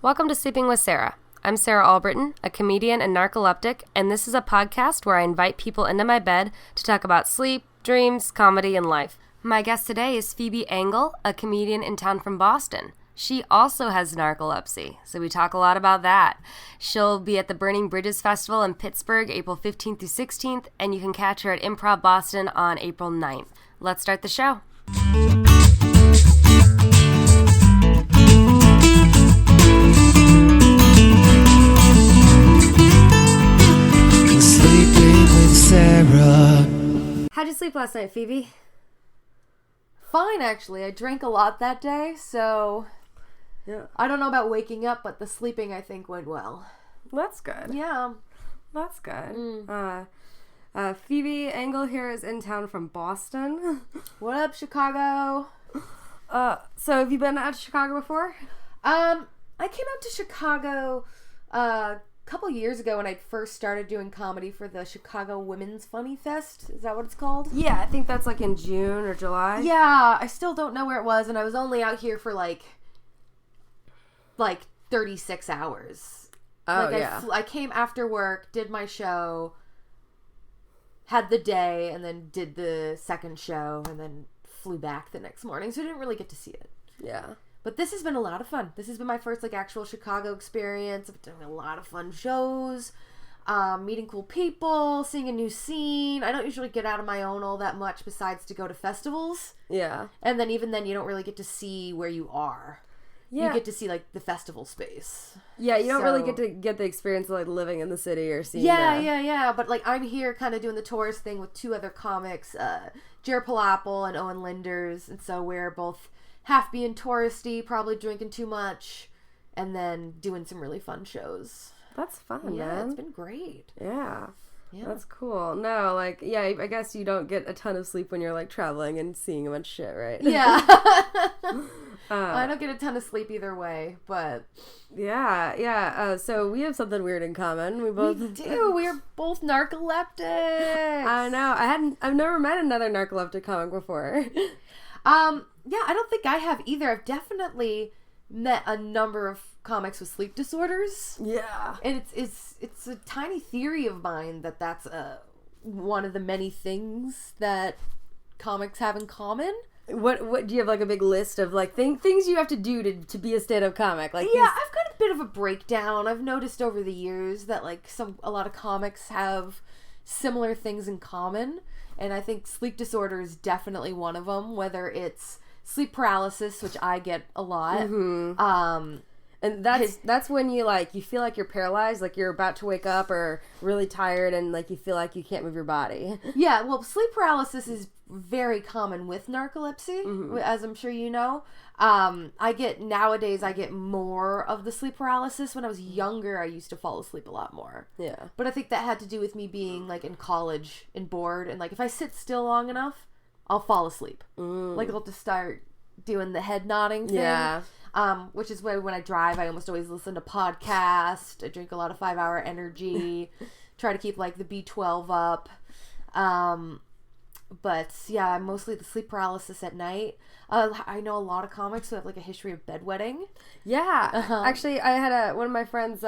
Welcome to Sleeping with Sarah. I'm Sarah Albritton, a comedian and narcoleptic, and this is a podcast where I invite people into my bed to talk about sleep, dreams, comedy, and life. My guest today is Phoebe Angle, a comedian in town from Boston. She also has narcolepsy, so we talk a lot about that. She'll be at the Burning Bridges Festival in Pittsburgh April 15th through 16th, and you can catch her at Improv Boston on April 9th. Let's start the show. Sleeping with Sarah. How'd you sleep last night, Phoebe? Fine, actually. I drank a lot that day, so Yeah. I don't know about waking up, but the sleeping I think went well. That's good. Yeah. That's good. Phoebe Angle here is in town from Boston. What up, Chicago? So have you been out to Chicago before? I came out to Chicago a couple years ago when I first started doing comedy for the Chicago Women's Funny Fest. Is that what it's called? Yeah, I think that's like in June or July. Yeah, I still don't know where it was, and I was only out here for like 36 hours. Oh, like yeah. I came after work, did my show, had the day, and then did the second show, and then flew back the next morning, so I didn't really get to see it. Yeah. But this has been a lot of fun. This has been my first actual Chicago experience. I've done a lot of fun shows, meeting cool people, seeing a new scene. I don't usually get out on my own all that much besides to go to festivals. Yeah. And then even then you don't really get to see where you are. Yeah. You get to see the festival space. Yeah, you don't really So- get the experience of living in the city or seeing Yeah. But I'm here kind of doing the tourist thing with two other comics, Jared Palapple and Owen Linders. And so we're both half being touristy, probably drinking too much, and then doing some really fun shows. That's fun, Yeah, man. it's been great. Yeah. Yeah. That's cool. No, I guess you don't get a ton of sleep when you're traveling and seeing a bunch of shit, right? Yeah. I don't get a ton of sleep either way, but Yeah. So we have something weird in common. We both we do. We're both narcoleptics. I know. I've never met another narcoleptic comic before. Yeah, I don't think I have either. I've definitely met a number of comics with sleep disorders. Yeah. And it's a tiny theory of mine that's one of the many things that comics have in common. What do you have a big list of things you have to do to be a stand-up comic? I've got a bit of a breakdown. I've noticed over the years that a lot of comics have similar things in common, and I think sleep disorder is definitely one of them, whether it's sleep paralysis, which I get a lot. Mm-hmm. And that's when you feel like you're paralyzed, you're about to wake up or really tired and you feel like you can't move your body. Yeah, well, sleep paralysis is very common with narcolepsy, as I'm sure you know. Nowadays I get more of the sleep paralysis. When I was younger, I used to fall asleep a lot more. Yeah. But I think that had to do with me being in college and bored, and if I sit still long enough, I'll fall asleep. I'll just start doing the head nodding thing. Yeah. Which is why when I drive, I almost always listen to podcasts. I drink a lot of 5 Hour Energy. Try to keep the B12 up. But yeah, mostly the sleep paralysis at night. I know a lot of comics who have a history of bedwetting. Yeah. Actually, I had one of my friends,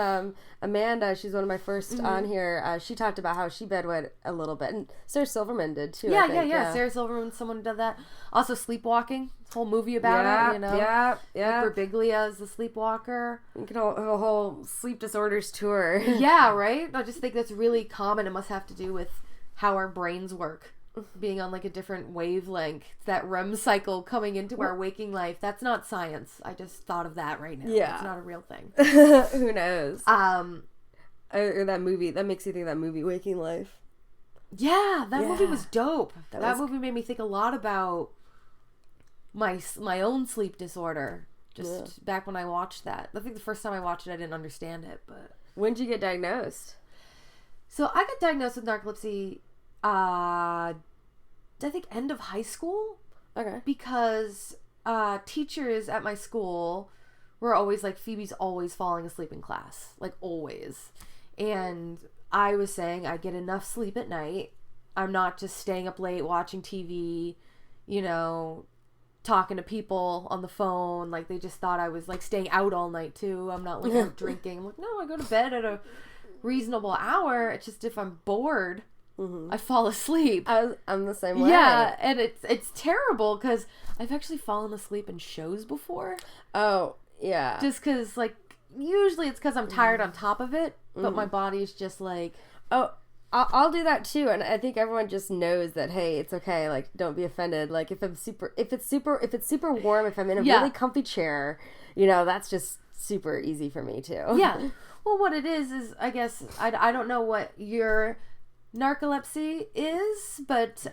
Amanda, she's one of my first on here. She talked about how she bedwet a little bit. And Sarah Silverman did too. I think. Yeah. Sarah Silverman, someone did that. Also Sleepwalking. Whole movie about it, Yeah. Birbiglia is the sleepwalker. You can have a whole sleep disorders tour. Yeah, right? I just think that's really common. It must have to do with how our brains work. Being on a different wavelength. That REM cycle coming into our waking life. That's not science. I just thought of that right now. Yeah. It's not a real thing. Who knows? Or that movie. That makes you think of that movie, Waking Life. Yeah, that movie was dope. That movie made me think a lot about my own sleep disorder. Back when I watched that. I think the first time I watched it, I didn't understand it. But when did you get diagnosed? So I got diagnosed with narcolepsy, I think end of high school. Okay. Because teachers at my school were always Phoebe's always falling asleep in class. Always. And I was saying I get enough sleep at night. I'm not just staying up late watching TV, talking to people on the phone. Like, they just thought I was, like, staying out all night, too. I'm not, like, out drinking. I'm like, no, I go to bed at a reasonable hour. It's just if I'm bored, I fall asleep. I'm the same way. Yeah, and it's terrible because I've actually fallen asleep in shows before. Oh, yeah. Just because, like, usually it's because I'm tired on top of it, but my body's just like... Oh, I'll do that too, and I think everyone just knows that. Hey, it's okay. Like, don't be offended. Like, if it's super warm, if I'm in a really comfy chair, that's just super easy for me too. Yeah. Well, what it is I guess I don't know what your narcolepsy is, but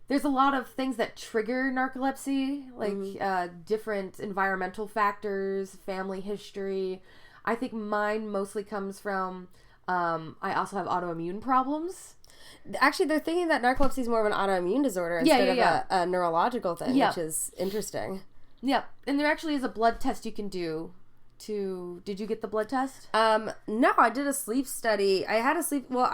there's a lot of things that trigger narcolepsy, like different environmental factors, family history. I think mine mostly comes from. I also have autoimmune problems. Actually, they're thinking that narcolepsy is more of an autoimmune disorder instead of a neurological thing, which is interesting. Yeah, and there actually is a blood test you can do did you get the blood test? No, I did a sleep study. I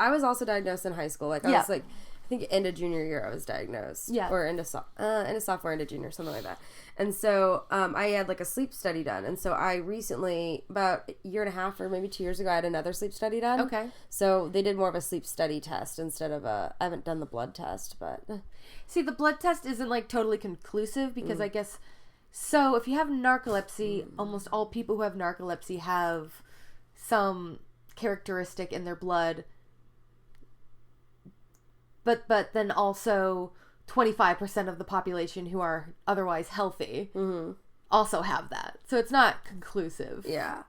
was also diagnosed in high school. Like, I was like, I think end of junior year I was diagnosed. Yeah. Or into sophomore, into junior, something like that. And so I had like a sleep study done. And so I recently, about a year and a half or maybe 2 years ago, I had another sleep study done. Okay. So they did more of a sleep study test instead of I haven't done the blood test, but. See, the blood test isn't like totally conclusive because I guess, so if you have narcolepsy, almost all people who have narcolepsy have some characteristic in their blood. But then also 25% of the population who are otherwise healthy also have that. So it's not conclusive. Yeah.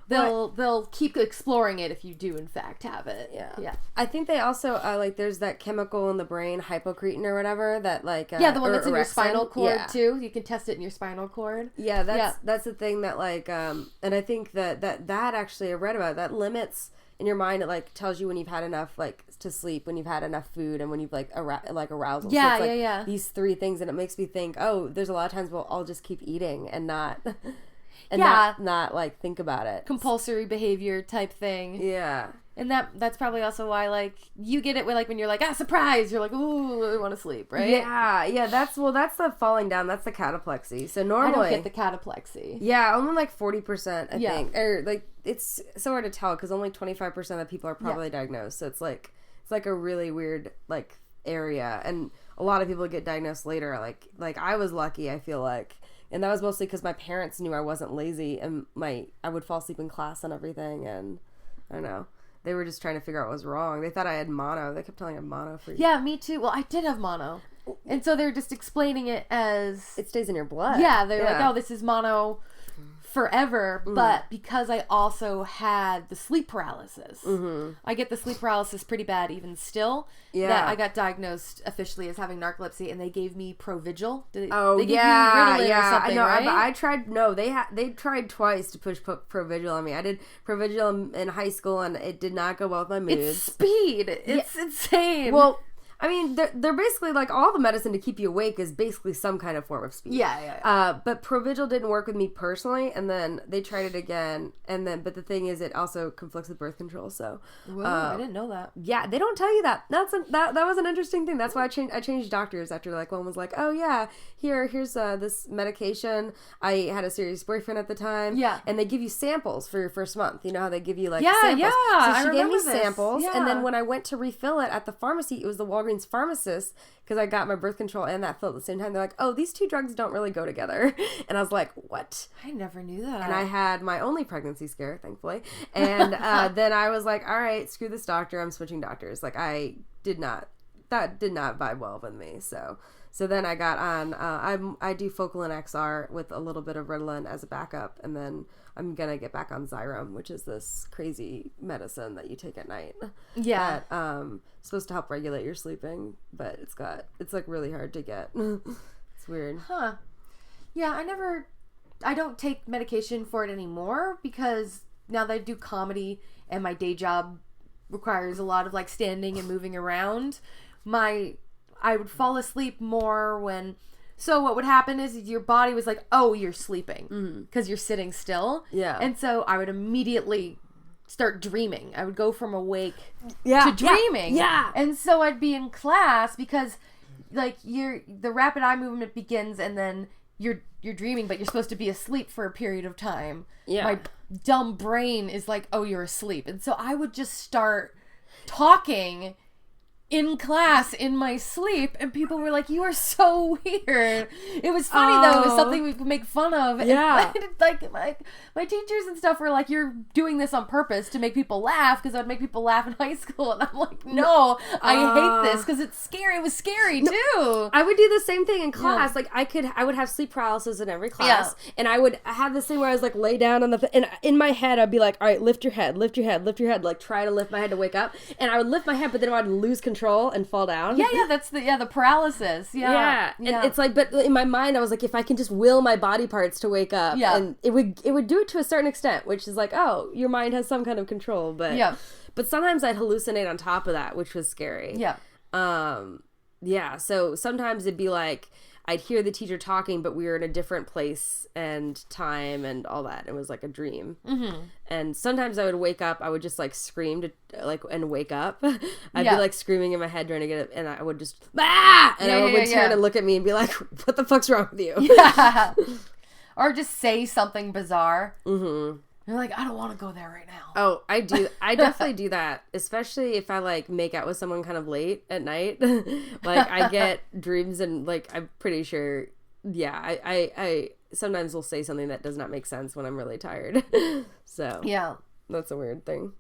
They'll keep exploring it if you do in fact have it. Yeah. I think they also like there's that chemical in the brain, hypocretin or whatever, that like the one that's in your spinal cord too. You can test it in your spinal cord. Yeah, that's the thing that like and I think that actually I read about that limits in your mind. It like tells you when you've had enough like to sleep, when you've had enough food, and when you've like arousal. Yeah, so it's, like, these three things, and it makes me think, oh, there's a lot of times I'll just keep eating and not not like think about it. Compulsory behavior type thing. Yeah. And that's probably also why like you get it when you're like, surprise, you're like, ooh, I want to sleep, right? Yeah. That's the falling down. That's the cataplexy. So normally I don't get the cataplexy. Yeah, only like 40%, I think. Or like it's so hard to tell because only 25% of people are probably diagnosed. So it's like a really weird like area, and a lot of people get diagnosed later. Like I was lucky, I feel like. And that was mostly because my parents knew I wasn't lazy, and I would fall asleep in class and everything, and I don't know. They were just trying to figure out what was wrong. They thought I had mono. They kept telling me I had mono for you. Yeah, me too. Well, I did have mono. And so they're just explaining it as... It stays in your blood. Yeah, they're like, oh, this is mono forever. But because I also had the sleep paralysis. I get the sleep paralysis pretty bad even still. Yeah. That I got diagnosed officially as having narcolepsy, and they gave me Provigil. They gave you Ritalin or something, right? I tried... No, they tried twice to push Provigil on me. I did Provigil in high school, and it did not go well with my moods. It's speed. It's insane. Well... I mean, they're basically like all the medicine to keep you awake is basically some kind of form of speed. Yeah. But Provigil didn't work with me personally, and then they tried it again, but the thing is, it also conflicts with birth control. So, whoa, I didn't know that. Yeah, they don't tell you that. That was an interesting thing. That's why I changed doctors after like one was like, oh yeah, here's this medication. I had a serious boyfriend at the time. Yeah, and they give you samples for your first month. You know how they give you like samples. Yeah. So she gave me samples, and then when I went to refill it at the pharmacy, it was the Walgreens pharmacist, because I got my birth control and that pill at the same time. They're like, oh, these two drugs don't really go together. And I was like, what? I never knew that. And I had my only pregnancy scare, thankfully. And then I was like, all right, screw this doctor, I'm switching doctors. Like, that did not vibe well with me. So then I got on I do Focalin XR with a little bit of Ritalin as a backup, and then I'm gonna get back on Xyrem, which is this crazy medicine that you take at night. Yeah. That supposed to help regulate your sleeping, but it's like really hard to get. It's weird. Huh. Yeah, I don't take medication for it anymore because now that I do comedy and my day job requires a lot of like standing and moving around, I would fall asleep more when... So what would happen is your body was like, oh, you're sleeping because you're sitting still. Yeah. And so I would immediately start dreaming. I would go from awake to dreaming. Yeah. And so I'd be in class because like the rapid eye movement begins and then you're dreaming, but you're supposed to be asleep for a period of time. Yeah. My dumb brain is like, oh, you're asleep. And so I would just start talking in class in my sleep, and people were like, you are so weird. It was funny though. It was something we could make fun of. Yeah. And, like my teachers and stuff were like, you're doing this on purpose to make people laugh, because I would make people laugh in high school. And I'm like, no, I hate this because it's scary. It was scary too. I would do the same thing in class. Like I would have sleep paralysis in every class, and I would have this thing where I was like lay down on and in my head I'd be like, all right, lift your head, like try to lift my head to wake up, and I would lift my head, but then I'd lose control and fall down. Yeah, that's the paralysis. Yeah. And it's like, but in my mind I was like, if I can just will my body parts to wake up, and it would do it to a certain extent, which is like, oh, your mind has some kind of control, but sometimes I'd hallucinate on top of that, which was scary. So sometimes it'd be like I'd hear the teacher talking, but we were in a different place and time and all that. It was like a dream. Mm-hmm. And sometimes I would wake up. I would just like scream and wake up. I'd be like screaming in my head trying to get it, and I would just and everyone would turn and look at me and be like, "What the fuck's wrong with you?" Yeah. Or just say something bizarre. Mm-hmm. You're like, I don't want to go there right now. Oh, I do. I definitely do that, especially if I like make out with someone kind of late at night. Like I get dreams, and like I'm pretty sure. Yeah, I sometimes will say something that does not make sense when I'm really tired. So yeah, that's a weird thing.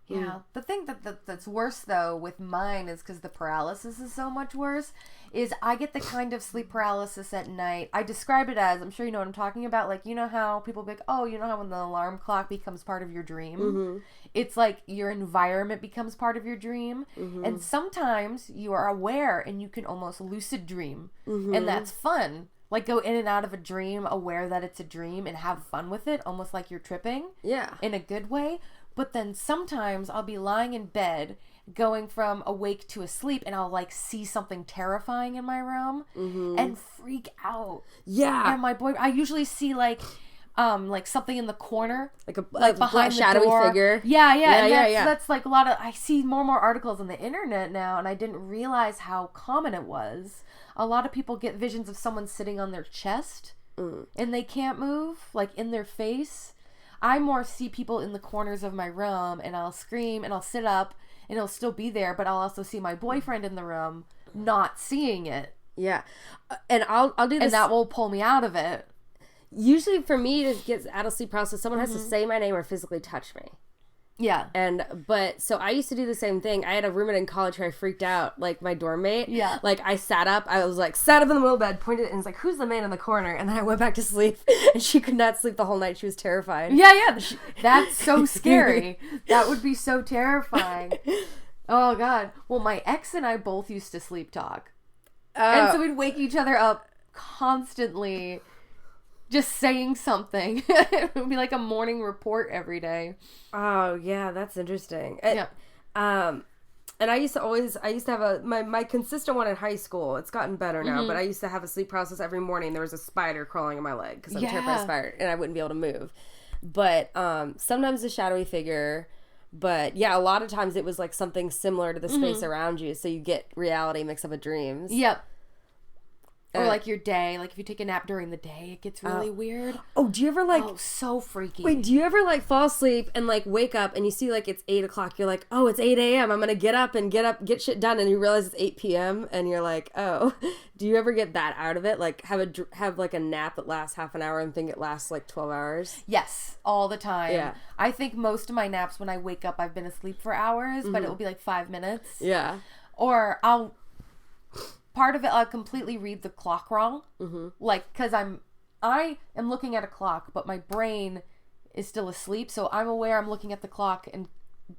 Yeah. The thing that's worse though with mine is because the paralysis is so much worse, is I get the kind of sleep paralysis at night. I describe it as, I'm sure you know what I'm talking about, like, you know how people be like, oh, you know how when the alarm clock becomes part of your dream? Mm-hmm. It's like your environment becomes part of your dream. Mm-hmm. And sometimes you are aware and you can almost lucid dream. Mm-hmm. And that's fun. Like, go in and out of a dream aware that it's a dream and have fun with it, almost like you're tripping. Yeah. In a good way. But then sometimes I'll be lying in bed, going from awake to asleep, and I'll like see something terrifying in my room and freak out. Yeah. And my boy, I usually see like something in the corner, like behind the shadowy door. figure. Yeah. That's like a lot of. I see more and more articles on the internet now, and I didn't realize how common it was. A lot of people get visions of someone sitting on their chest, and they can't move, like in their face. I more see people in the corners of my room, and I'll scream and I'll sit up and it'll still be there, but I'll also see my boyfriend in the room not seeing it. Yeah. And I'll do this. And that will pull me out of it. Usually for me to get out of sleep paralysis, someone has to say my name or physically touch me. Yeah. But so I used to do the same thing. I had a roommate in college who I freaked out, like my dorm mate. Yeah. Like I sat up in the middle of the bed, pointed, and was like, who's the man in the corner? And then I went back to sleep, and she could not sleep the whole night. She was terrified. Yeah. That's so scary. That would be so terrifying. Oh God. Well, my ex and I both used to sleep talk. And so we'd wake each other up constantly, just saying something. It would be like a morning report every day. Oh yeah, that's interesting. And I used to have my consistent one in high school. It's gotten better now, but I used to have a sleep paralysis every morning. There was a spider crawling on my leg because I'm terrified of spider, and I wouldn't be able to move. But sometimes a shadowy figure. But yeah, a lot of times it was like something similar to the space around you, so you get reality mixed up with dreams. Yep. Or like your day, like if you take a nap during the day, it gets really weird. Oh, do you ever like... Oh, so freaky. Wait, do you ever like fall asleep and like wake up and you see like it's 8 o'clock? You're like, oh, it's 8 a.m. I'm going to get up, get shit done. And you realize it's 8 p.m. and you're like, oh. Do you ever get that out of it? Like have like a nap that lasts half an hour and think it lasts like 12 hours? Yes, all the time. Yeah. I think most of my naps when I wake up, I've been asleep for hours, but it will be like 5 minutes. Yeah. Or part of it, I'll completely read the clock wrong. Like, because I am looking at a clock, but my brain is still asleep. So I'm aware I'm looking at the clock,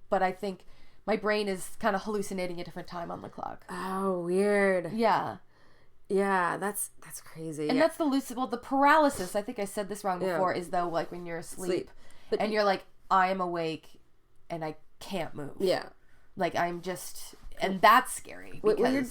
but I think my brain is kind of hallucinating a different time on the clock. Oh, weird. Yeah. Yeah, that's crazy. And that's the paralysis, I think I said this wrong before, is though like when you're asleep and you're like, I am awake and I can't move. Yeah. Like I'm just... And that's scary. What you're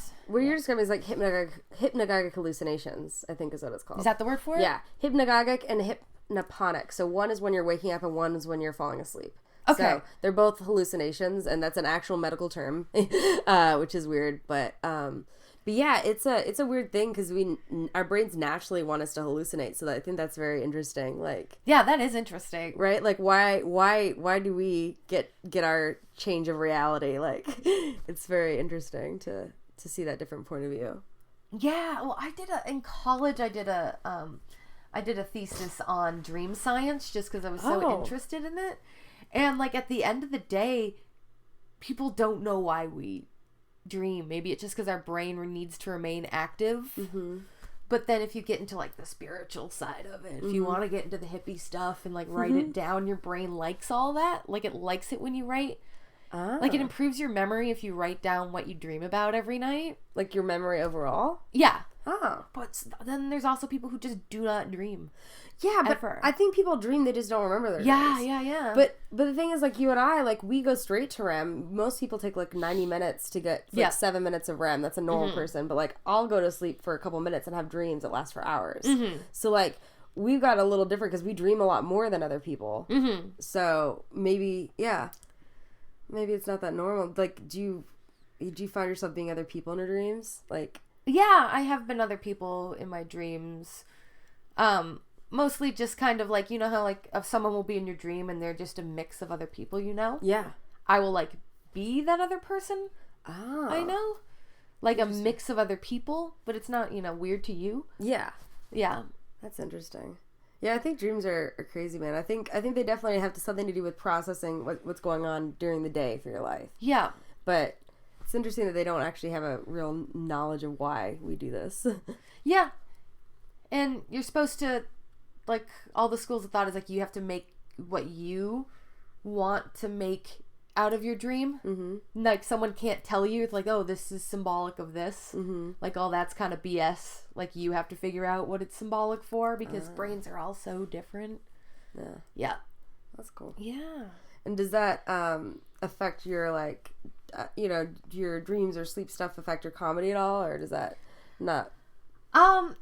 describing is like hypnagogic hallucinations, I think is what it's called. Is that the word for it? Yeah. Hypnagogic and hypnoponic. So one is when you're waking up and one is when you're falling asleep. Okay. So they're both hallucinations, and that's an actual medical term, which is weird. But But yeah, it's a weird thing because our brains naturally want us to hallucinate. So I think that's very interesting. Like, yeah, that is interesting, right? Like, why do we get our change of reality? Like, it's very interesting to see that different point of view. Yeah, well, in college I did a thesis on dream science just because I was so interested in it. And like at the end of the day, people don't know why we dream. Maybe it's just because our brain needs to remain active. Mm-hmm. But then if you get into like the spiritual side of it, if you want to get into the hippie stuff and like write it down, your brain likes all that. Like it likes it when you write. Like it improves your memory if you write down what you dream about every night. Like your memory overall? Yeah. Oh. But then there's also people who just do not dream. Yeah, but I think people dream, they just don't remember their dreams. Yeah. But the thing is, like, you and I, like, we go straight to REM. Most people take, like, 90 minutes to get, like, 7 minutes of REM. That's a normal person. But, like, I'll go to sleep for a couple minutes and have dreams that last for hours. Mm-hmm. So, like, we've got a little different because we dream a lot more than other people. Mm-hmm. So, maybe it's not that normal. Like, do you find yourself being other people in your dreams? Like... Yeah, I have been other people in my dreams. Mostly just kind of like, you know how like if someone will be in your dream and they're just a mix of other people, you know? Yeah. I will like be that other person. Oh. I know. Like a mix of other people, but it's not, you know, weird to you. Yeah. Yeah. That's interesting. Yeah, I think dreams are crazy, man. I think they definitely have something to do with processing what's going on during the day for your life. Yeah. But it's interesting that they don't actually have a real knowledge of why we do this. Yeah. And you're supposed to, like, all the schools of thought is, like, you have to make what you want to make out of your dream. Mm-hmm. Like, someone can't tell you, it's like, oh, this is symbolic of this. Mm-hmm. Like, all that's kind of BS. Like, you have to figure out what it's symbolic for because brains are all so different. Yeah. Yeah. That's cool. Yeah. And does that affect your, like... your dreams or sleep stuff affect your comedy at all, or does that not? I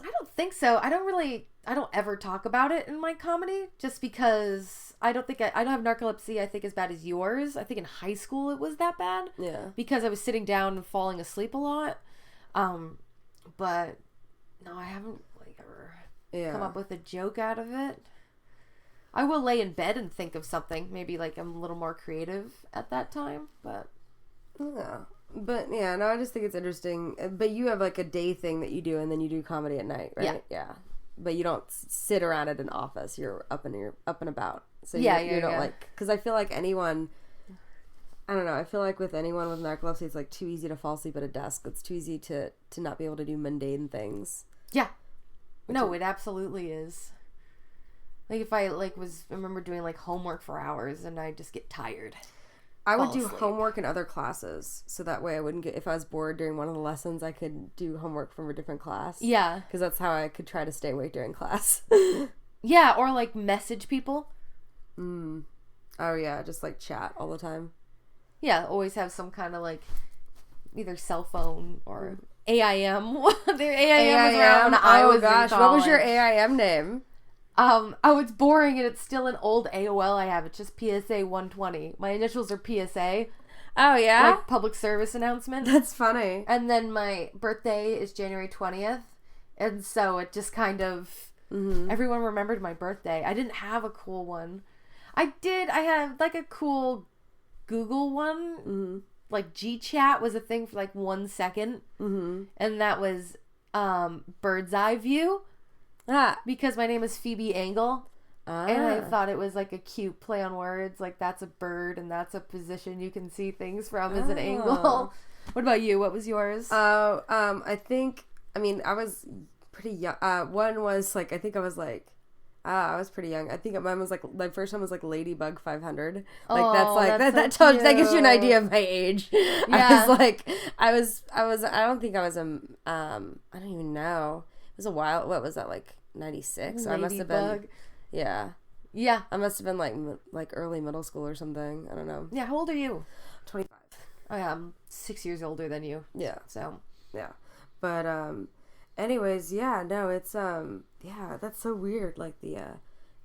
don't think so. I don't ever talk about it in my comedy just because I don't have narcolepsy, I think, as bad as yours. I think in high school it was that bad. Yeah. Because I was sitting down and falling asleep a lot. But no, I haven't like ever come up with a joke out of it. I will lay in bed and think of something. Maybe like I'm a little more creative at that time, but... Yeah. But yeah, no, I just think it's interesting. But you have like a day thing that you do and then you do comedy at night, right? Yeah. But you don't sit around at an office. You're up and about. So you don't like... Because I feel like anyone... I don't know. I feel like with anyone with narcolepsy, it's like too easy to fall asleep at a desk. It's too easy to not be able to do mundane things. Yeah. No, it absolutely is. Like if I remember doing like homework for hours and I just get tired. I would do homework in other classes, so that way I wouldn't get, if I was bored during one of the lessons, I could do homework from a different class. Yeah. Because that's how I could try to stay awake during class. Yeah, or like message people. Oh yeah, just like chat all the time. Yeah, always have some kind of like either cell phone or AIM. Their AIM was around when I was in college. What was your AIM name? Oh, it's boring and it's still an old AOL I have. It's just PSA 120. My initials are PSA. Oh, yeah? Like public service announcement. That's funny. And then my birthday is January 20th. And so it just kind of... Everyone remembered my birthday. I didn't have a cool one. I had like a cool Google one. Like GChat was a thing for like 1 second. And that was Bird's Eye View. Because my name is Phoebe Angle. And I thought it was like a cute play on words. Like that's a bird and that's a position you can see things from as an angle. What about you? What was yours? I was pretty young. One was like, I was pretty young. I think mine was like, my first one was like Ladybug 500. Like that's like, that gives you an idea of my age. Yeah. I don't think I was I don't even know. It was a while. What was that, like 96? So I must have been, yeah. I must have been like early middle school or something. I don't know. Yeah, how old are you? 25. I'm 6 years older than you. Yeah. So. Yeah. But, anyways, yeah, no, it's, yeah, that's so weird. Like the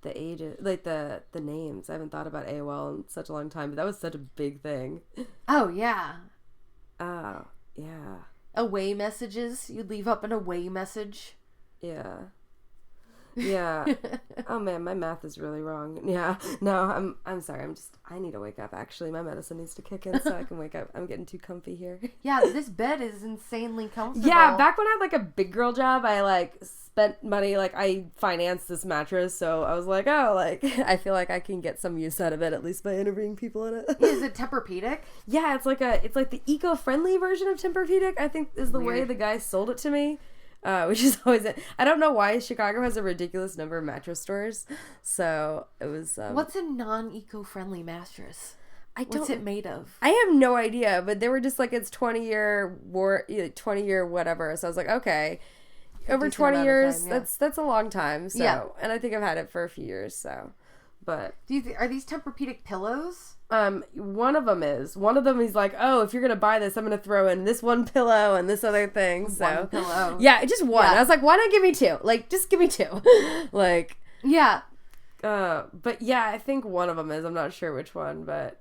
age, like the names. I haven't thought about AOL in such a long time, but that was such a big thing. Oh, yeah. Oh, yeah. away messages. You'd leave up an away message. Yeah. Yeah. Oh man, my math is really wrong. Yeah. No, I'm sorry. I need to wake up. Actually, my medicine needs to kick in so I can wake up. I'm getting too comfy here. Yeah, this bed is insanely comfortable. Yeah, back when I had like a big girl job, I like spent money, like I financed this mattress, so I was like, oh, like I feel like I can get some use out of it, at least by interviewing people in it. Is it Tempur-Pedic? Yeah, it's like the eco-friendly version of Tempur-Pedic, I think is the way the guy sold it to me. Which is always it. I don't know why Chicago has a ridiculous number of mattress stores. So it was. What's a non-eco-friendly mattress? What's it made of? I have no idea, but they were just like, it's 20-year whatever. So I was like, okay, over 20 years, time, yeah. that's a long time. So, yeah. And I think I've had it for a few years. So, but are these Tempur-Pedic pillows? One of them is. One of them he's like, oh, if you're gonna buy this, I'm gonna throw in this one pillow and this other thing. So one pillow. Yeah, just one. Yeah. I was like, why not give me two? Like, just give me two. Like, yeah. But yeah, I think one of them is. I'm not sure which one, but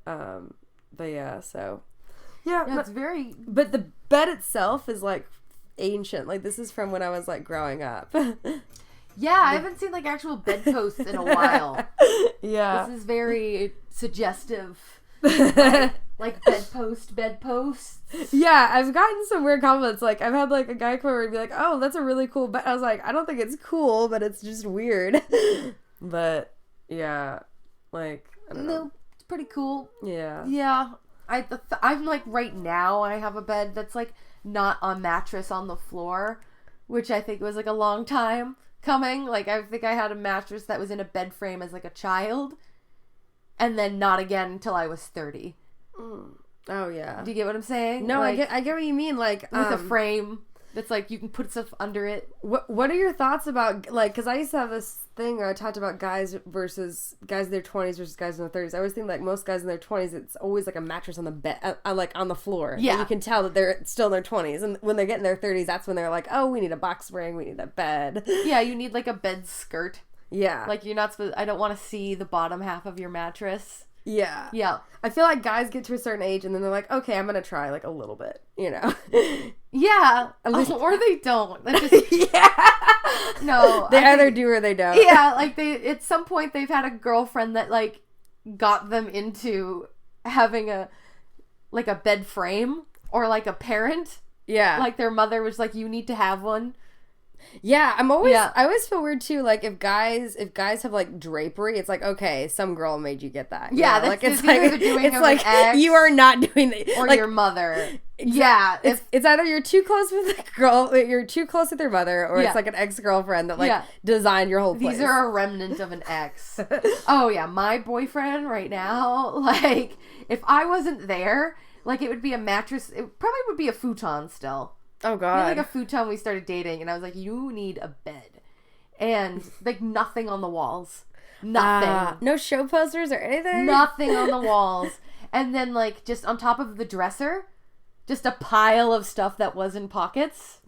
yeah. So yeah, it's very. But the bed itself is like ancient. Like this is from when I was like growing up. Yeah, I haven't seen like actual bedposts in a while. Yeah. This is very suggestive. like bedposts. Yeah, I've gotten some weird compliments. Like I've had like a guy come over and be like, "Oh, that's a really cool bed." I was like, "I don't think it's cool, but it's just weird." But yeah, like I don't know. It's pretty cool. Yeah. Yeah. I'm like right now I have a bed that's like not a mattress on the floor, which I think was like a long time coming. Like I think I had a mattress that was in a bed frame as like a child, and then not again until I was 30. Oh yeah. Do you get what I'm saying? No, like, I get what you mean. Like with a frame that's like you can put stuff under it. What are your thoughts about like? Because I used to have this thing where I talked about guys versus guys in their 20s versus guys in their 30s. I always think like most guys in their 20s, it's always like a mattress on the bed, like on the floor. Yeah, and you can tell that they're still in their 20s, and when they get in their 30s, that's when they're like, oh, we need a box spring, we need a bed. Yeah, you need like a bed skirt. Yeah, like you're not supposed. I don't want to see the bottom half of your mattress. Yeah. Yeah. I feel like guys get to a certain age and then they're like, okay, I'm going to try like a little bit, you know? Yeah. Or they don't. Just, yeah. No. They either do or they don't. Yeah. Like at some point they've had a girlfriend that like got them into having a bed frame or like a parent. Yeah. Like their mother was like, you need to have one. Yeah, I always feel weird too, like if guys have like drapery, it's like, okay, some girl made you get that. Yeah, like it's like ex, you are not doing that. Or like, your mother. Yeah. It's either you're too close with the girl, you're too close with your mother, or it's like an ex-girlfriend that like designed your whole place. These are a remnant of an ex. Oh yeah, my boyfriend right now, like if I wasn't there, like it would be a mattress, it probably would be a futon still. Oh god. We had like a futon, we started dating, and I was like, you need a bed. And like nothing on the walls. Nothing. No show posters or anything? Nothing on the walls. And then like just on top of the dresser, just a pile of stuff that was in pockets.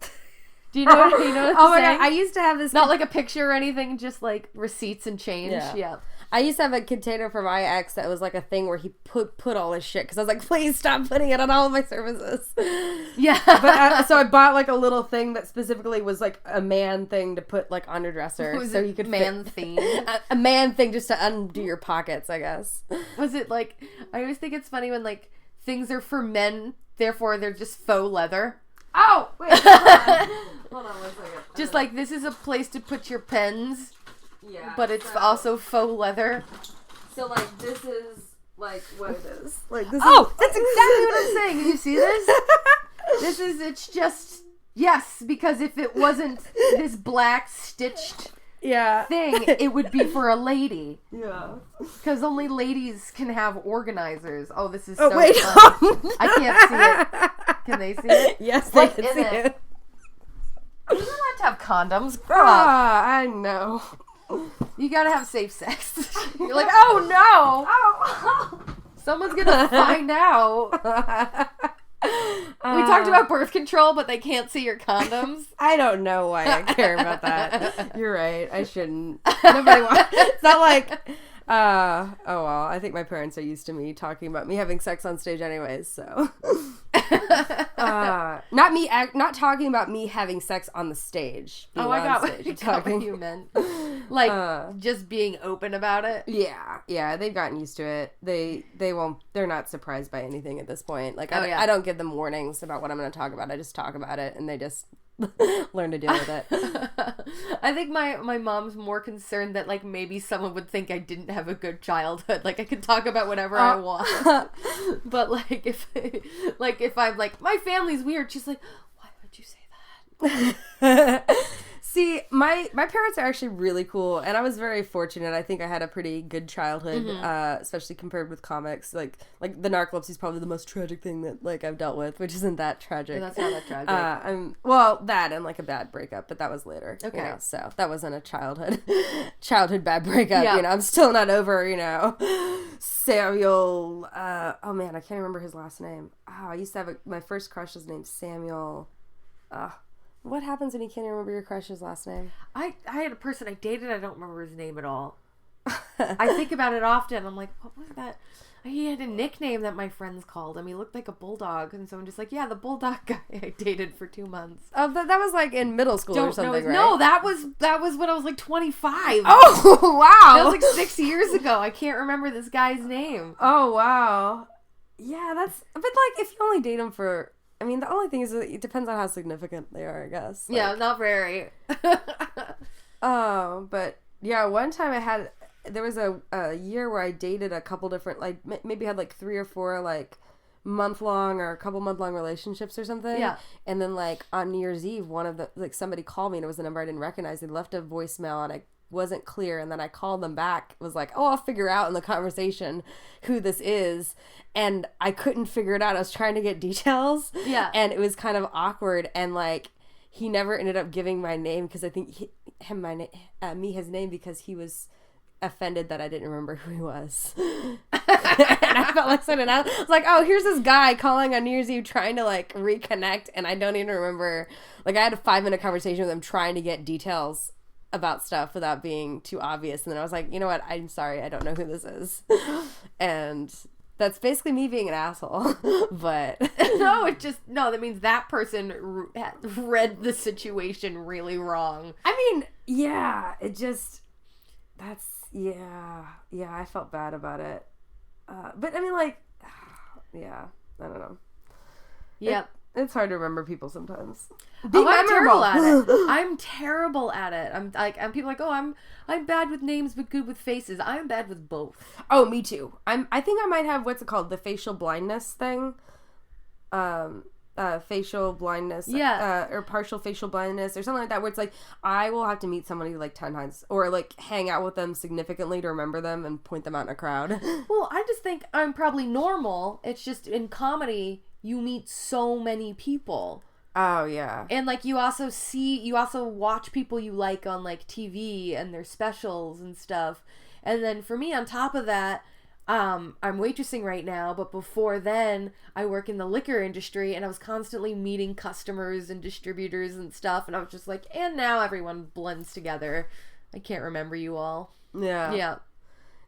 Do you know what I'm saying? Oh my god, I used to have this. Not like a picture or anything, just like receipts and change. Yeah. I used to have a container for my ex that was like a thing where he put all his shit because I was like, please stop putting it on all of my services. Yeah. But so I bought like a little thing that specifically was like a man thing to put like on your dresser, was so it you could man theme. A man thing just to undo your pockets, I guess. Was it like? I always think it's funny when like things are for men, therefore they're just faux leather. Oh wait, hold on 1 second. Just like this is a place to put your pens. Yeah, but it's also faux leather. So like this is like what it is. Like this. Oh, that's exactly what I'm saying. Did you see this? It's just yes, because if it wasn't this black stitched thing, it would be for a lady. Yeah. Because only ladies can have organizers. Oh, this is so funny. I can't see it. Can they see it? Yes, they can see it. You're not allowed to have condoms. I know. You gotta have safe sex. You're like, oh no! Oh. Someone's gonna find out. We talked about birth control, but they can't see your condoms. I don't know why I care about that. You're right. I shouldn't. Nobody wants. It's not like. Oh well. I think my parents are used to me talking about me having sex on stage, anyways. So. Not talking about me having sex on the stage. Oh, I got what you meant. Like, just being open about it. Yeah, they've gotten used to it. They're not surprised by anything at this point. Like, yeah. I don't give them warnings about what I'm going to talk about. I just talk about it, and they just learn to deal with it. I think my mom's more concerned that, like, maybe someone would think I didn't have a good childhood. Like, I can talk about whatever I want. But, like, if I'm like, my family's weird, she's like, why would you say that? See, my parents are actually really cool, and I was very fortunate. I think I had a pretty good childhood, especially compared with comics. Like the narcolepsy is probably the most tragic thing that, like, I've dealt with, which isn't that tragic. Yeah, that's not that tragic. Well, that and, like, a bad breakup, but that was later. Okay. You know, so that wasn't a childhood bad breakup. Yeah. You know, I'm still not over, you know, Samuel. Oh man, I can't remember his last name. Oh, I used to have my first crush was named Samuel. What happens when you can't remember your crush's last name? I had a person I dated, I don't remember his name at all. I think about it often. I'm like, what was that? He had a nickname that my friends called him. He looked like a bulldog. And so I'm just like, yeah, the bulldog guy I dated for 2 months. Oh, that was like in middle school or something, right? No, that was when I was like 25. Oh, wow. That was like 6 years ago. I can't remember this guy's name. Oh, wow. Yeah, but like, if you only date him for... I mean, the only thing is it depends on how significant they are, I guess. Like, yeah, not very. But yeah, one time there was a year where I dated a couple different, like, maybe had like 3 or 4, like, month-long or a couple month-long relationships or something. Yeah. And then, like, on New Year's Eve, somebody called me and it was a number I didn't recognize. They left a voicemail and I wasn't clear, and then I called them back. It was like, oh, I'll figure out in the conversation who this is, and I couldn't figure it out. I was trying to get details, and it was kind of awkward, and like he never ended up giving my name because I think me his name because he was offended that I didn't remember who he was. And I felt like sending out. I was like, oh, here's this guy calling on New Year's Eve trying to like reconnect, and I don't even remember. Like, I had a 5-minute conversation with him trying to get details about stuff without being too obvious, and then I was like, you know what, I'm sorry, I don't know who this is. And that's basically me being an asshole. But that mees that person read the situation really wrong. I mean, yeah, I felt bad about it. But I mean, like, yeah, I don't know. Yep. It's hard to remember people sometimes. I'm terrible at it. I'm terrible at it. I'm people are like, oh, I'm bad with names but good with faces. I'm bad with both. Oh, me too. I think I might have, what's it called, the facial blindness thing. Facial blindness, or partial facial blindness, or something like that, where it's like I will have to meet somebody like 10 times, or like hang out with them significantly to remember them and point them out in a crowd. Well, I just think I'm probably normal. It's just in comedy you meet so many people. Oh yeah. And like you also watch people you like on like TV and their specials and stuff. And then for me, on top of that, I'm waitressing right now, but before then I work in the liquor industry, and I was constantly meeting customers and distributors and stuff, and I was just like, and now everyone blends together. I can't remember you all. Yeah,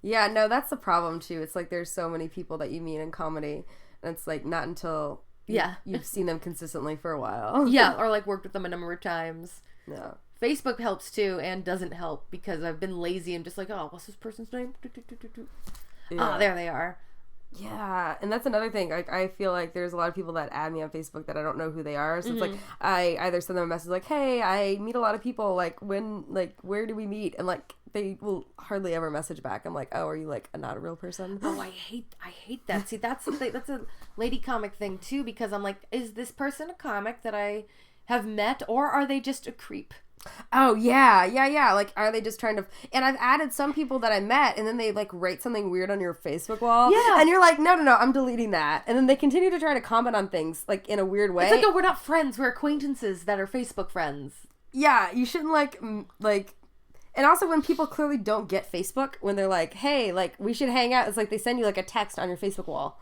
no, that's the problem too. It's like there's so many people that you meet in comedy, and it's like not until you've seen them consistently for a while. Yeah, or like worked with them a number of times. Yeah. Facebook helps too, and doesn't help because I've been lazy and just like, oh, what's this person's name? Yeah. Oh, there they are. Yeah, and that's another thing. Like, I feel like there's a lot of people that add me on Facebook that I don't know who they are. So it's like I either send them a message like, "Hey, I meet a lot of people. Like, where do we meet?" And like they will hardly ever message back. I'm like, "Oh, are you like not a real person?" Oh, I hate that. See, that's a lady comic thing too, because I'm like, is this person a comic that I have met, or are they just a creep? Oh, yeah. Like, are they just trying to... And I've added some people that I met, and then they, like, write something weird on your Facebook wall. Yeah. And you're like, no, I'm deleting that. And then they continue to try to comment on things, like, in a weird way. It's like, oh, we're not friends. We're acquaintances that are Facebook friends. Yeah, you shouldn't, like... And also when people clearly don't get Facebook, when they're like, hey, like, we should hang out, it's like they send you, like, a text on your Facebook wall.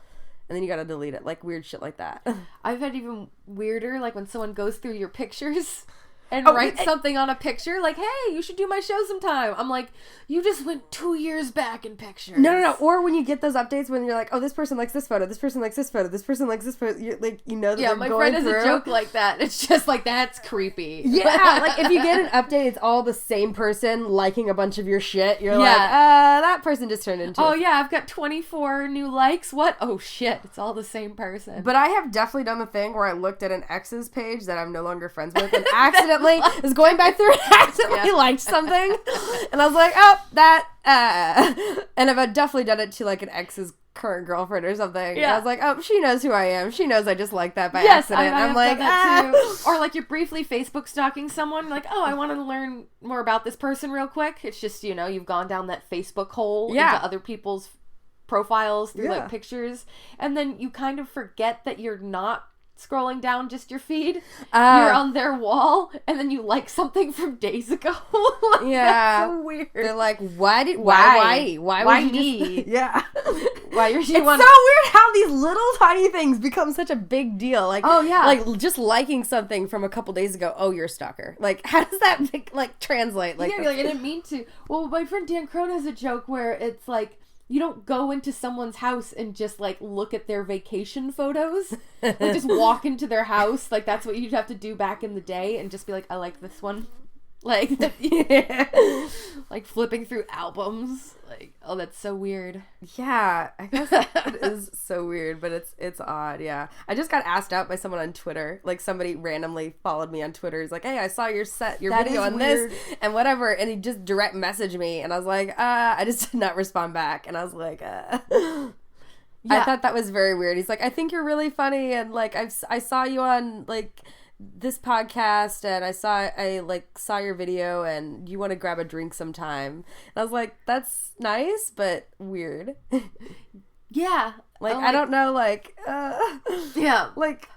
And then you gotta delete it. Like, weird shit like that. I've had even weirder, like, when someone goes through your pictures... and write something on a picture like, hey, you should do my show sometime. I'm like, you just went 2 years back in pictures. No. Or when you get those updates when you're like, oh, this person likes this photo, this person likes this photo, this person likes this photo, you're like, you know that they're my going friend has a joke like that. It's just like, that's creepy. Yeah, like if you get an update, it's all the same person liking a bunch of your shit. You're like, that person just turned into. Oh yeah, I've got 24 new likes. What? Oh shit, it's all the same person. But I have definitely done the thing where I looked at an ex's page that I'm no longer friends with and accidentally was going back through and accidentally liked something, and I was like, oh, that. And I've definitely done it to like an ex's current girlfriend or something. Yeah. And I was like, oh, she knows who I am. She knows I just like that by accident. I'm like, that too. Or like you're briefly Facebook stalking someone, like, oh, I want to learn more about this person real quick. It's just, you've gone down that Facebook hole into other people's profiles through like pictures, and then you kind of forget that you're not scrolling down just your feed. You're on their wall, and then you like something from days ago. Like, that's so weird. They're like, why me? Yeah. Why are you? It's so weird how these little tiny things become such a big deal. Like, oh yeah, like just liking something from a couple days ago. Oh, you're a stalker. Like, how does that like translate? Like, yeah, like I didn't mean to. Well, my friend Dan Crone has a joke where it's like, you don't go into someone's house and just like look at their vacation photos. Like just walk into their house. Like that's what you'd have to do back in the day, and just be like, I like this one. Like, like flipping through albums. Like, oh, that's so weird. Yeah, I guess it is so weird, but it's odd. Yeah, I just got asked out by someone on Twitter. Like somebody randomly followed me on Twitter. He's like, hey, I saw your video on weird. This and whatever, and he just direct messaged me, and I was like, I just did not respond back, and I was like, Yeah. I thought that was very weird. He's like, I think you're really funny, and like I saw you on like this podcast, and I saw your video, and you want to grab a drink sometime. And I was like, that's nice, but weird. Yeah. Like, I don't know, like, yeah. Like,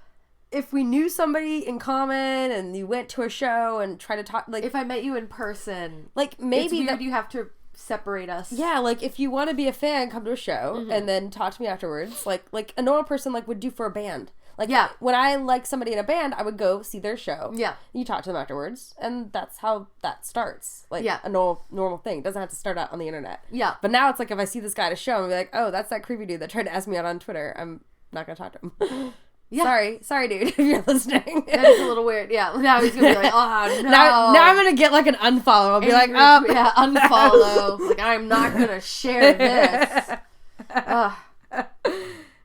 if we knew somebody in common and you went to a show and tried to talk, like, if I met you in person, like, maybe it's weird you have to separate us. Yeah, like, if you want to be a fan, come to a show and then talk to me afterwards. Like a normal person, like, would do for a band. Like, when I like somebody in a band, I would go see their show. Yeah. You talk to them afterwards, and that's how that starts. Like, a normal thing. It doesn't have to start out on the internet. Yeah. But now it's like, if I see this guy at a show, I'm like, oh, that's that creepy dude that tried to ask me out on Twitter. I'm not going to talk to him. Yeah. Sorry, dude, if you're listening. That is a little weird. Yeah. Now he's going to be like, oh, no. Now I'm going to get, like, an unfollow. I'll be like, oh. Yeah, unfollow. Like, I'm not going to share this.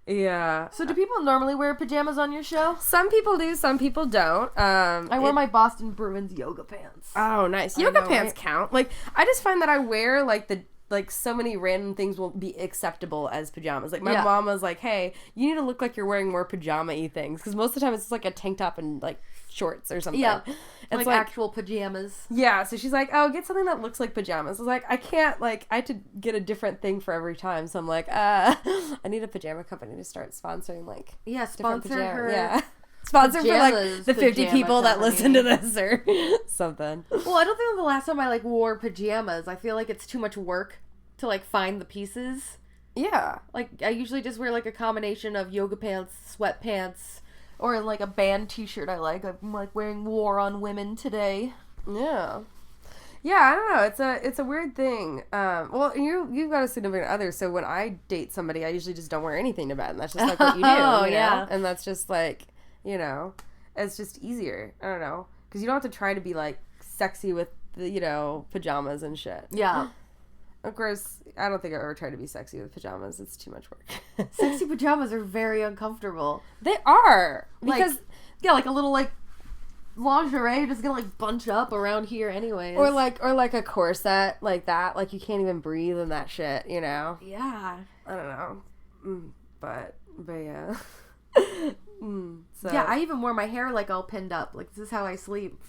Yeah. So do people normally wear pajamas on your show? Some people do, some people don't. I wear my Boston Bruins yoga pants. Oh, nice. Yoga pants count. Like, I just find that I wear, like, so many random things will be acceptable as pajamas. Like, my mom was like, hey, you need to look like you're wearing more pajama-y things. Because most of the time it's just, like, a tank top and, like, shorts or something. Yeah. It's like actual pajamas. Yeah, so she's like, oh, get something that looks like pajamas. I was like, I can't, like, I had to get a different thing for every time. So I'm like, I need a pajama company to start sponsoring, like, sponsor her. Yeah. Sponsor for, like, the 50 people that listen to this or something. Well, I don't think the last time I, like, wore pajamas. I feel like it's too much work to, like, find the pieces. Yeah. Like, I usually just wear, like, a combination of yoga pants, sweatpants, or, like, a band t-shirt I like. I'm, like, wearing War on Women today. Yeah. Yeah, I don't know. It's a weird thing. Well, you've got a significant other, so when I date somebody, I usually just don't wear anything to bed, and that's just, like, what you do. You know? And that's just, like, you know, it's just easier. I don't know. Because you don't have to try to be, like, sexy with, the, pajamas and shit. Yeah. Of course, I don't think I've ever tried to be sexy with pajamas. It's too much work. Sexy pajamas are very uncomfortable. They are. Because, like a little, like, lingerie just gonna, like, bunch up around here anyways. Or like a corset like that. Like, you can't even breathe in that shit, you know? Yeah. I don't know. But yeah. So. Yeah, I even wore my hair, like, all pinned up. Like, this is how I sleep.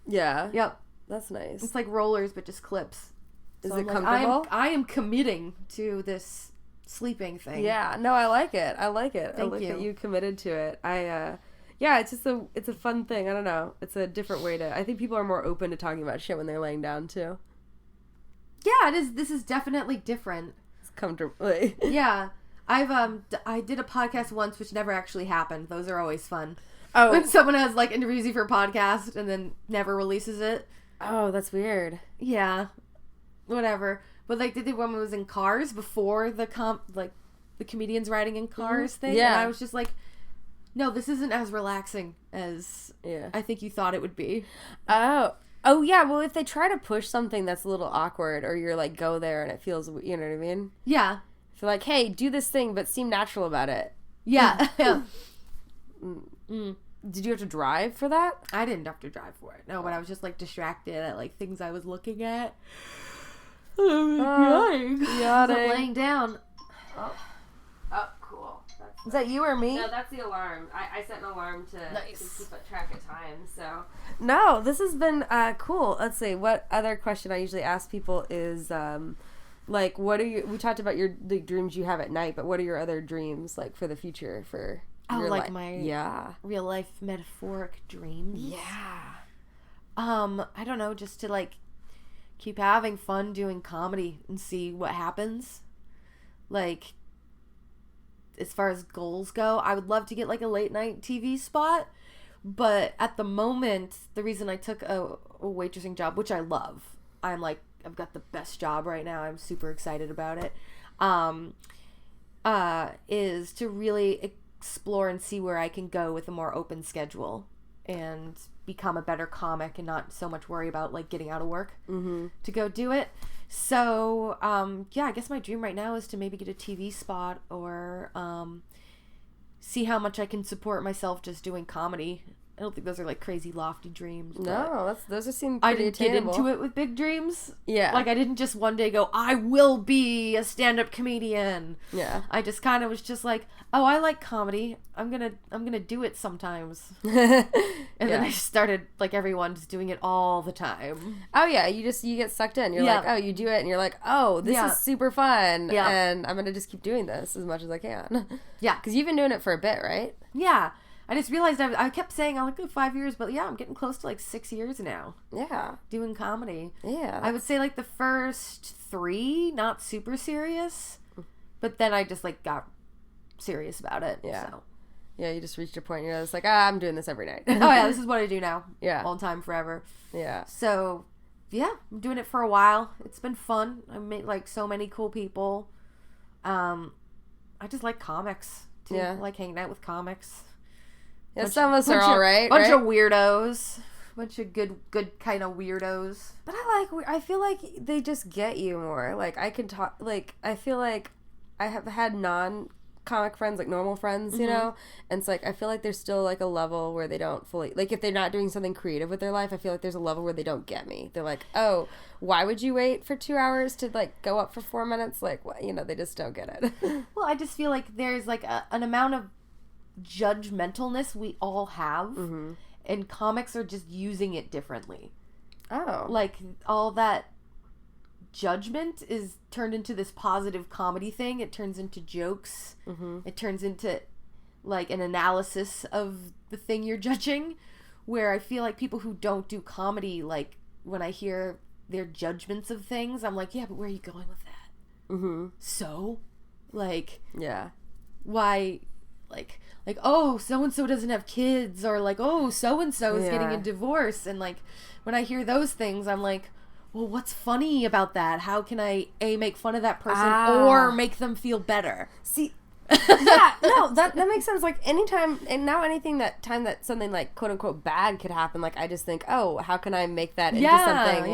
Yeah. Yep. That's nice. It's like rollers, but just clips. Is it comfortable? I am committing to this sleeping thing. Yeah, no, I like it. Thank I like that you committed to it. It's just it's a fun thing. I don't know. It's a different way to. I think people are more open to talking about shit when they're laying down too. Yeah, it is. This is definitely different. It's comfortable. Yeah, I did a podcast once, which never actually happened. Those are always fun. Oh. When someone has, like, interviews you for a podcast and then never releases it. Oh, that's weird. Yeah. Whatever. But, like, they did one that was in Cars before the comedians riding in cars thing. Yeah. And I was just like, no, this isn't as relaxing as I think you thought it would be. Oh, yeah. Well, if they try to push something that's a little awkward, or you're like, go there and it feels, you know what I mean? Yeah. If you're like, hey, do this thing, but seem natural about it. Yeah. Yeah. Did you have to drive for that? I didn't have to drive for it. No, but I was just, like, distracted at, like, things I was looking at. Yawning. I'm laying down. Oh, cool. Is that you or me? No, that's the alarm. I set an alarm to keep track of time, so. No, this has been cool. Let's see. What other question I usually ask people is, like, what are we talked about the dreams you have at night, but what are your other dreams, like, for the future, for your life? my real life metaphoric dreams? Yeah. I don't know, just to, like, keep having fun doing comedy and see what happens. Like, as far as goals go, I would love to get, like, a late night TV spot, but at the moment, the reason I took a waitressing job, which I love, I'm like, I've got the best job right now, I'm super excited about it, is to really explore and see where I can go with a more open schedule and become a better comic and not so much worry about, like, getting out of work to go do it. So, I guess my dream right now is to maybe get a TV spot or see how much I can support myself just doing comedy. I don't think those are, like, crazy lofty dreams. No, those seem I pretty didn't get attainable. into it with big dreams. Yeah. Like, I didn't just one day go, I will be a stand-up comedian. Yeah. I just kind of was just like, oh, I like comedy. I'm gonna do it sometimes. And then I started, like, everyone just doing it all the time. Oh, yeah. You get sucked in. You're like, oh, you do it, and you're like, oh, this is super fun. Yeah. And I'm going to just keep doing this as much as I can. Yeah. Because you've been doing it for a bit, right? Yeah. I just realized I kept saying, I'm like, 5 years, but yeah, I'm getting close to, like, 6 years now. Yeah. Doing comedy. Yeah. I would say, like, the first 3, not super serious, but then I just, like, got serious about it. Yeah. So. Yeah, you just reached a point where you're just like, I'm doing this every night. Oh, yeah, this is what I do now. Yeah. All time, forever. Yeah. So, yeah, I'm doing it for a while. It's been fun. I met, like, so many cool people. I just like comics, too. Yeah. I like hanging out with comics. Yeah, some of us are all right. Bunch of weirdos. Bunch of good kind of weirdos. But I feel like they just get you more. Like, I can talk, like, I feel like I have had non-comic friends, like normal friends, you know? And it's like, I feel like there's still, like, a level where they don't fully, like, if they're not doing something creative with their life, I feel like there's a level where they don't get me. They're like, oh, why would you wait for 2 hours to, like, go up for 4 minutes? Like, you know, they just don't get it. Well, I just feel like there's, like, an amount of judgmentalness we all have, and comics are just using it differently. Oh. Like, all that judgment is turned into this positive comedy thing. It turns into jokes. It turns into, like, an analysis of the thing you're judging, where I feel like people who don't do comedy, like, when I hear their judgments of things, I'm like, yeah, but where are you going with that? So, like, Yeah. why, like, oh, so-and-so doesn't have kids, or, like, oh, so-and-so is getting a divorce, and, like, when I hear those things, I'm like, well, what's funny about that? How can I, A, make fun of that person, or make them feel better? See, yeah, no, that makes sense. Like, anytime, and now anything that something, like, quote-unquote bad could happen, like, I just think, oh, how can I make that into something,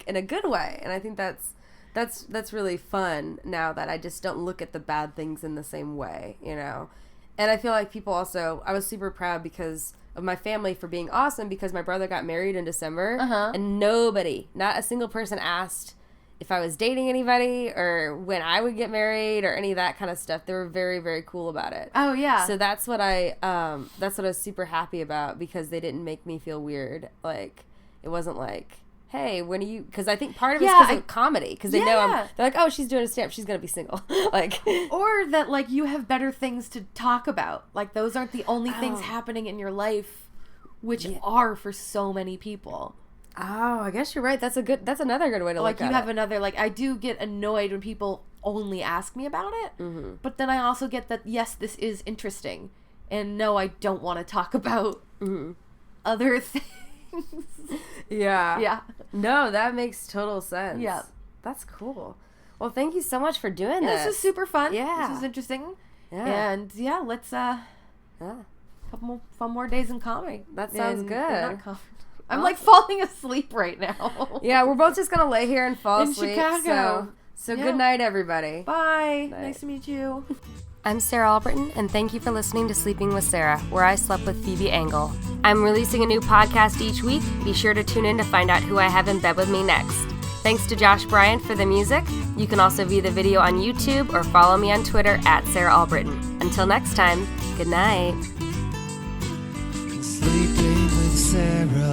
in a good way? And I think that's really fun now that I just don't look at the bad things in the same way, you know? And I feel like people also, I was super proud because of my family for being awesome, because my brother got married in December, and nobody, not a single person asked if I was dating anybody or when I would get married or any of that kind of stuff. They were very, very cool about it. Oh, yeah. So that's what I was super happy about, because they didn't make me feel weird. Like, it wasn't like, hey, when are you, because I think part of it's because of comedy, because they know they're like, oh, she's doing a stand-up, she's gonna be single. Like, or that, like, you have better things to talk about, like, those aren't the only things happening in your life, which are for so many people. Oh, I guess you're right. That's another good way to look at it. Like, you have another, like, I do get annoyed when people only ask me about it, but then I also get that, yes, this is interesting, And no, I don't want to talk about other things. Yeah. Yeah. No, that makes total sense. Yeah. That's cool. Well, thank you so much for doing This was super fun. Yeah. This was interesting. Yeah. And yeah, let's couple fun more days in comedy. That sounds good. I'm like falling asleep right now. Yeah, we're both just gonna lay here and fall In asleep. Chicago. So Yeah. good night, everybody. Bye. Night. Nice to meet you. I'm Sarah Albritton, and thank you for listening to Sleeping with Sarah, where I slept with Phoebe Angle. I'm releasing a new podcast each week. Be sure to tune in to find out who I have in bed with me next. Thanks to Josh Bryant for the music. You can also view the video on YouTube or follow me on Twitter at Sarah Albritton. Until next time, good night. Sleeping with Sarah.